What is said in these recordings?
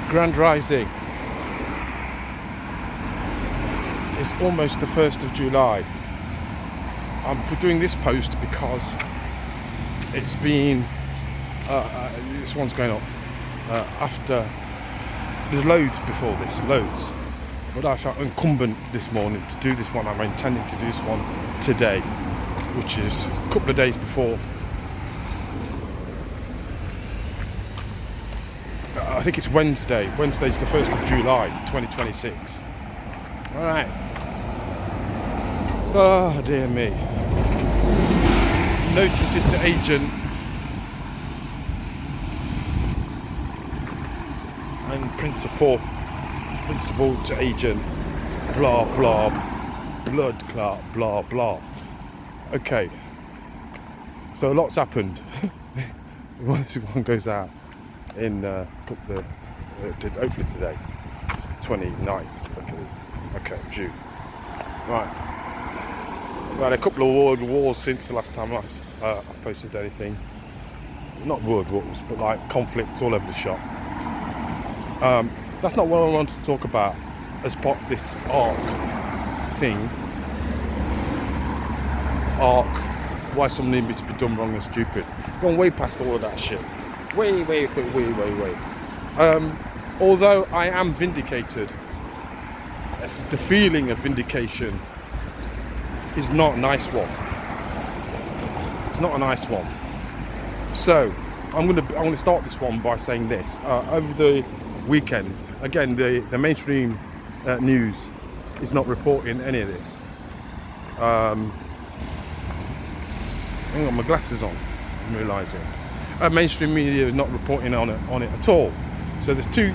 Grand Rising. It's almost the 1st of July. I'm doing this post because it's been this one's going up after there's loads before this, loads, but I felt incumbent this morning to do this one. I'm intending to do this one today, which is a couple of days before I think it's Wednesday. Wednesday's the 1st of July 2026. Alright. Oh dear me. Notices to agent and principal to agent, blah blah, blood clot, blah blah. Okay, so a lot's happened. This one goes out in hopefully today. It's the 29th, I think it is. Okay, June. Right. We had a couple of world wars since the last time I posted anything. Not world wars, but like conflicts all over the shop. That's not what I wanted to talk about as part of this arc thing. Arc, why something needed to be done wrong and stupid. Gone way past all of that shit. Way. Although I am vindicated, the feeling of vindication is not a nice one. It's not a nice one. So I'm gonna start this one by saying this. Over the weekend, again, the mainstream news is not reporting any of this. Hang on, my glasses on. I'm realising. Mainstream media is not reporting on it at all. So there's two.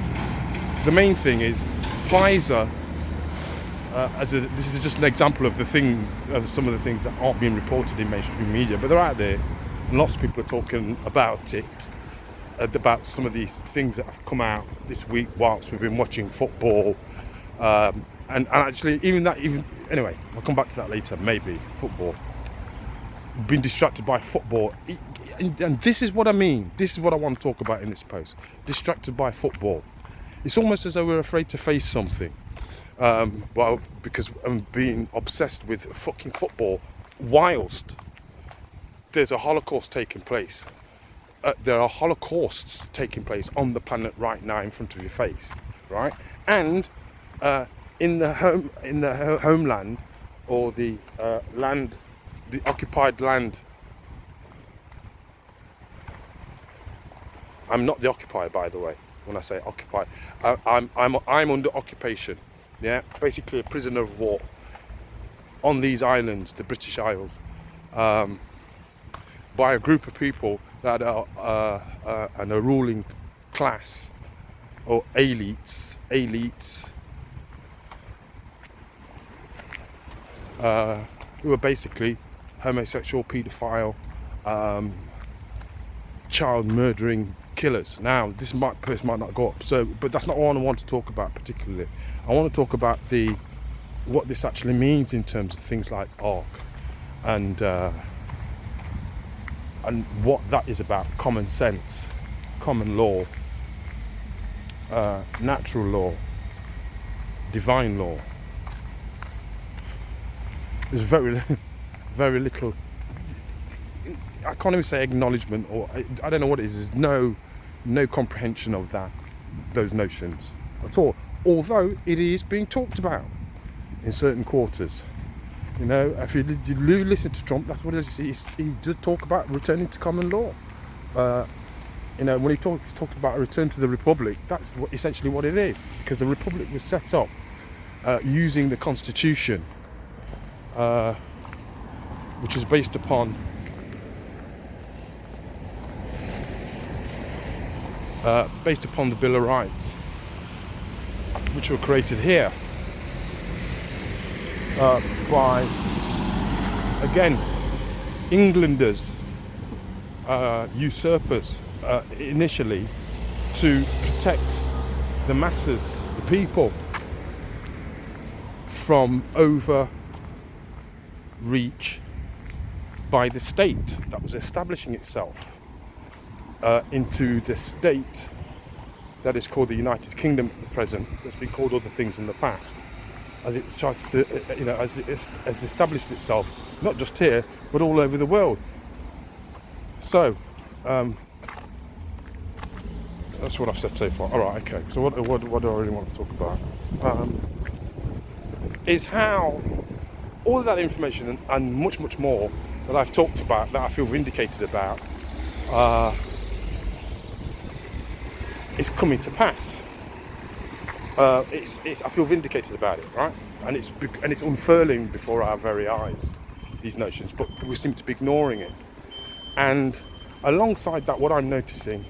The main thing is Pfizer. This is just an example of some of the things that aren't being reported in mainstream media, but they're out there, and lots of people are talking about it, about some of these things that have come out this week whilst we've been watching football, and actually anyway, I'll come back to that later. Maybe football. Been distracted by football, and this is what I mean. This is what I want to talk about in this post. Distracted by football. It's almost as though we're afraid to face something. Well, because I'm being obsessed with fucking football whilst there's a Holocaust taking place. There are Holocausts taking place on the planet right now in front of your face, right? And in the homeland, or the land, the occupied land. I'm not the occupier, by the way. When I say occupied, I'm under occupation. Yeah, basically a prisoner of war on these islands, the British Isles, by a group of people that are and a ruling class or elites, who are basically homosexual, paedophile, child murdering killers. Now, this might not go up, but that's not what I want to talk about particularly. I want to talk about what this actually means in terms of things like ARC and what that is about: common sense, common law, natural law, divine law. There's very little. I can't even say acknowledgement, or I don't know what it is. There's no comprehension of those notions at all. Although it is being talked about in certain quarters. You know, if you listen to Trump, that's what it is. He does talk about returning to common law. You know, when he's talking about a return to the Republic, that's essentially what it is. Because the Republic was set up using the Constitution, which is based upon the Bill of Rights, which were created here by, again, Englanders, usurpers, initially, to protect the masses, the people, from overreach by the state that was establishing itself into the state that is called the United Kingdom at the present, that's been called other things in the past, as it tries to, as it has established itself, not just here, but all over the world. So, that's what I've said so far. All right, okay. So what do I really want to talk about? Is how all of that information and much, much more that I've talked about, that I feel vindicated about, is coming to pass. I feel vindicated about it, right? And it's unfurling before our very eyes, these notions, but we seem to be ignoring it. And alongside that, what I'm noticing,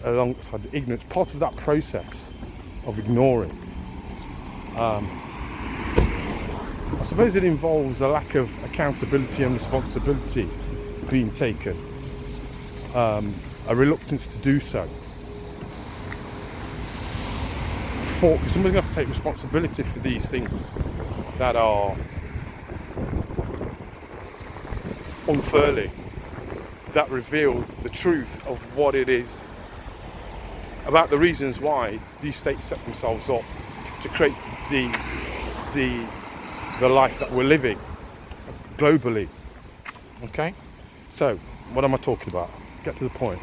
alongside the ignorance, part of that process of ignoring, I suppose it involves a lack of accountability and responsibility being taken, a reluctance to do so. Because somebody's going to have to take responsibility for these things that are unfurling, that reveal the truth of what it is, about the reasons why these states set themselves up to create the life that we're living globally. Okay, so what am I talking about? Get to the point.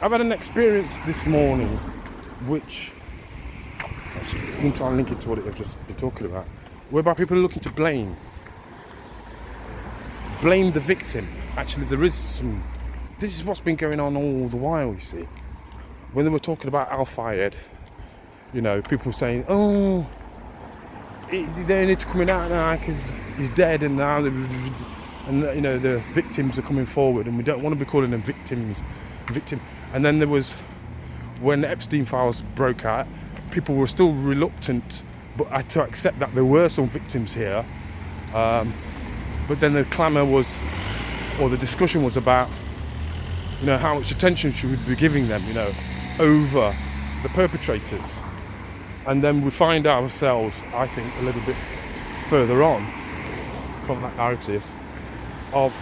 I've had an experience this morning which I'm going to try and link it to what I've just been talking about, whereby people are looking to blame the victim. Actually, there is some, this is what's been going on all the while, you see. When they were talking about Al Fayed, people were saying, oh, they need to come out now because he's dead, and now the victims are coming forward, and we don't want to be calling them victim. And then there was, when the Epstein files broke out, people were still reluctant but to accept that there were some victims here, but then the clamour was, or the discussion was about, how much attention should we be giving them, over the perpetrators. And then we find ourselves, I think, a little bit further on from that narrative of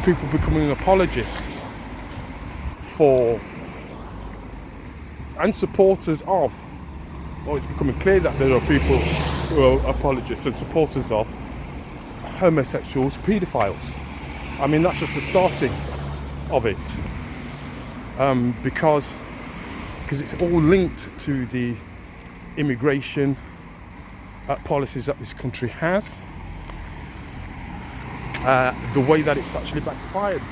people becoming apologists for and supporters of, or it's becoming clear that there are people who are apologists and supporters of homosexuals, paedophiles. I mean, that's just the starting of it, because it's all linked to the immigration policies that this country has, the way that it's actually backfired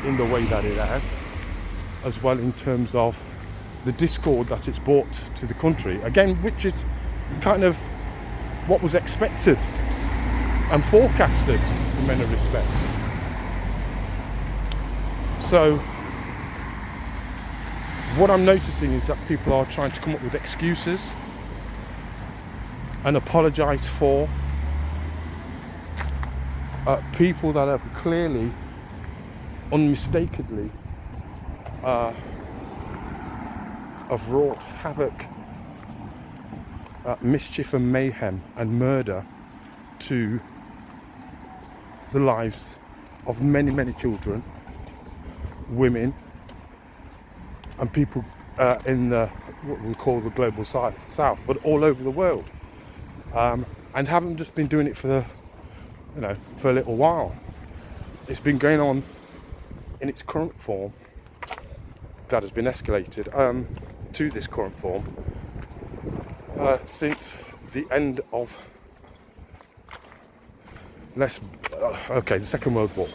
in the way that it has, as well in terms of the discord that it's brought to the country, again, which is kind of what was expected and forecasted in many respects. So what I'm noticing is that people are trying to come up with excuses and apologise for people that have clearly, unmistakably, have wrought havoc, mischief and mayhem and murder to the lives of many, many children, women, and people in what we call the global south, but all over the world, and haven't just been doing it for for a little while. It's been going on in its current form, that has been escalated to this current form since the end of the Second World War.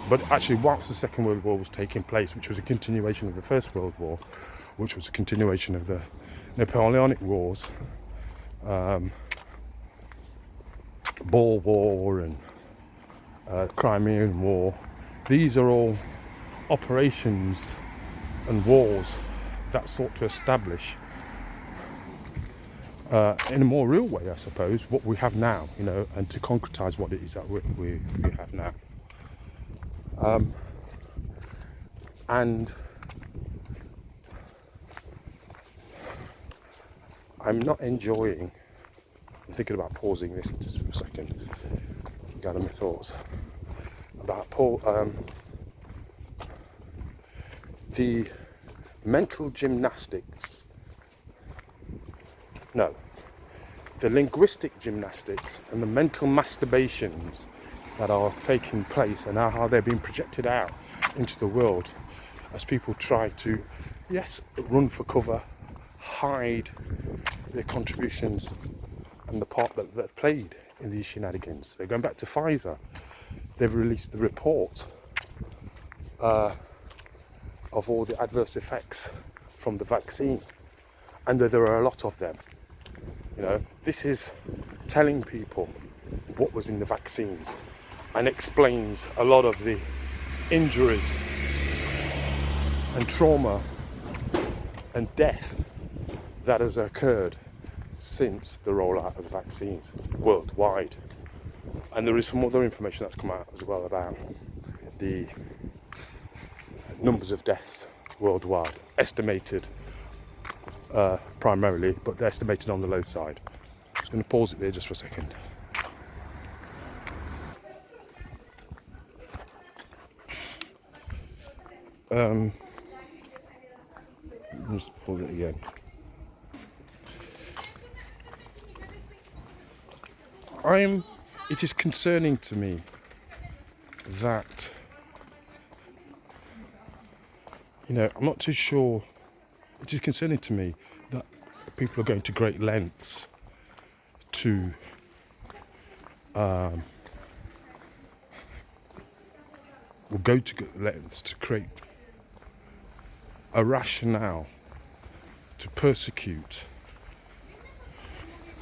But actually, whilst the Second World War was taking place, which was a continuation of the First World War, which was a continuation of the Napoleonic Wars, Boer War and Crimean War, these are all operations and wars that sought to establish in a more real way, I suppose, what we have now, and to concretise what it is that we have now. And I'm not enjoying, I'm thinking about pausing this just for a second, gather my thoughts about the mental gymnastics. No, the linguistic gymnastics and the mental masturbations that are taking place, and how they're being projected out into the world as people try to, yes, run for cover, hide their contributions and the part that they've played in these shenanigans. So going back to Pfizer, they've released the report of all the adverse effects from the vaccine, and there are a lot of them. You know, this is telling people what was in the vaccines and explains a lot of the injuries and trauma and death that has occurred since the rollout of the vaccines worldwide. And there is some other information that's come out as well about the numbers of deaths worldwide, estimated primarily, but they're estimated on the low side. I'm just going to pause it there just for a second. Just pause it again. It is concerning to me that, you know, I'm not too sure. It is concerning to me that people are going to great lengths to will go to great lengths to create a rationale to persecute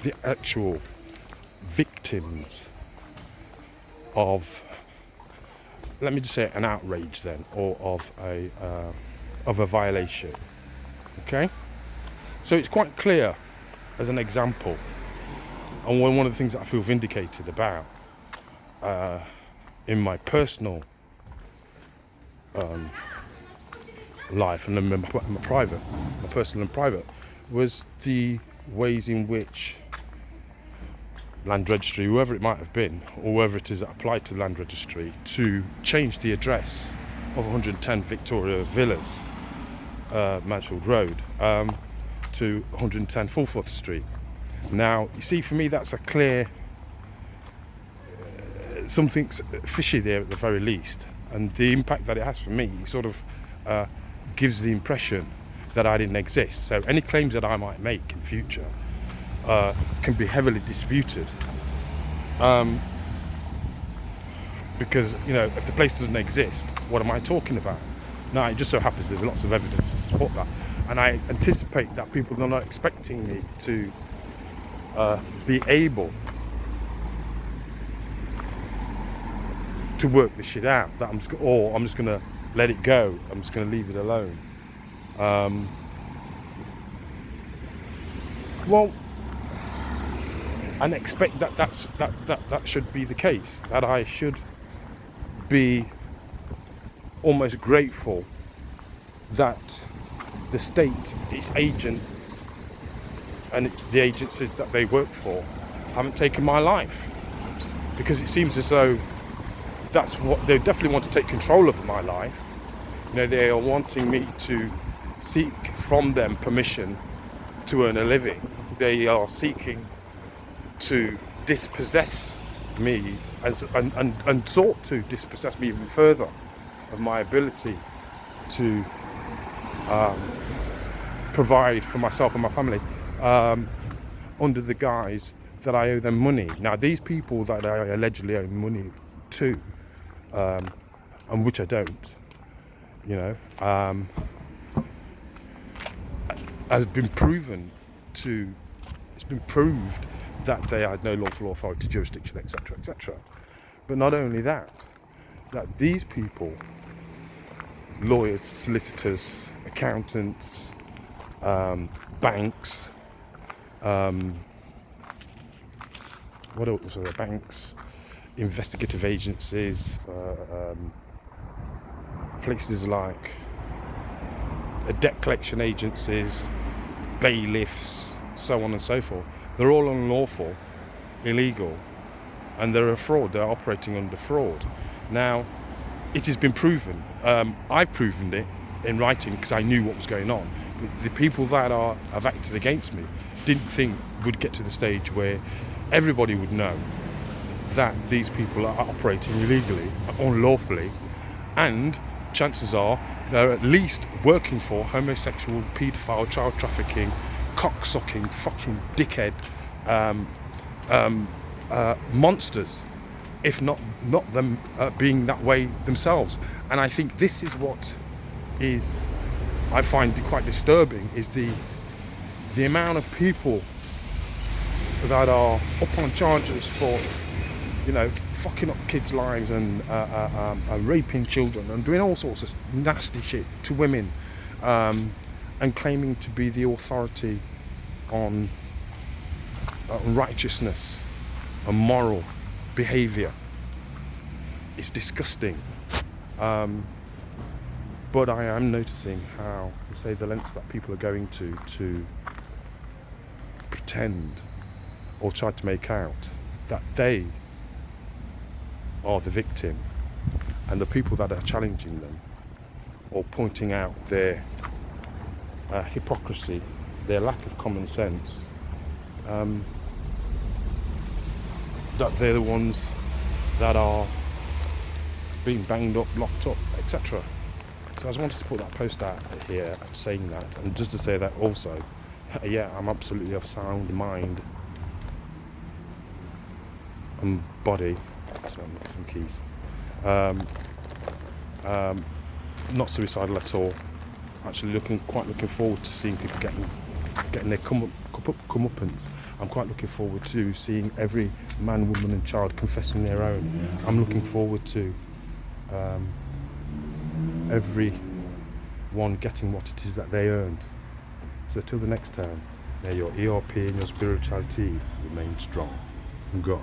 the actual victims of, let me just say, an outrage then, or of a violation. Okay, so it's quite clear as an example, and one of the things that I feel vindicated about in my personal life and in my personal and private, was the ways in which Land Registry, whoever it might have been, or whoever it is that applied to Land Registry to change the address of 110 Victoria Villas, Mansfield Road, to 110 Fulforth Street. Now, you see, for me, that's a clear something's fishy there at the very least, and the impact that it has for me sort of gives the impression that I didn't exist. So any claims that I might make in future can be heavily disputed, because, you know, if the place doesn't exist, what am I talking about? Now, it just so happens there's lots of evidence to support that, and I anticipate that people are not expecting me to be able to work this shit out, that I'm just going to let it go, I'm just going to leave it alone. Well, and expect that should be the case, that I should be almost grateful that the state, its agents and the agencies that they work for haven't taken my life, because it seems as though that's what they definitely want to take control of my life. You know, they are wanting me to seek from them permission to earn a living. They are seeking to dispossess me and sought to dispossess me even further of my ability to provide for myself and my family, under the guise that I owe them money. Now, these people that I allegedly owe money to, and which I don't, you know, has been proven to, it's been proved that they had no lawful authority, jurisdiction, etc., etc. But not only that, that these people, lawyers, solicitors, accountants, banks, what else are there? Banks, investigative agencies, places like debt collection agencies, bailiffs, so on and so forth. They're all unlawful, illegal, and they're a fraud. They're operating under fraud. Now, it has been proven. I've proven it in writing because I knew what was going on. But the people that have acted against me didn't think would get to the stage where everybody would know that these people are operating illegally, unlawfully, and chances are they're at least working for homosexual, paedophile, child trafficking, cocksucking, fucking dickhead monsters, if not them being that way themselves. And I think this is what is, I find quite disturbing, is the amount of people that are up on charges for, you know, fucking up kids' lives and raping children and doing all sorts of nasty shit to women, and claiming to be the authority on righteousness and moral behaviour. It's disgusting. But I am noticing how, say, the lengths that people are going to pretend or try to make out that they are the victim, and the people that are challenging them or pointing out their hypocrisy, their lack of common sense, that they're the ones that are being banged up, locked up, etc. So I just wanted to put that post out here saying that, and just to say that also, yeah, I'm absolutely of sound mind and body. So I'm looking for some keys. Not suicidal at all. Actually, quite looking forward to seeing people getting their comeuppance. I'm quite looking forward to seeing every man, woman, and child confessing their own. I'm looking forward to everyone getting what it is that they earned. So till the next time, may your ERP and your spirituality remain strong. God.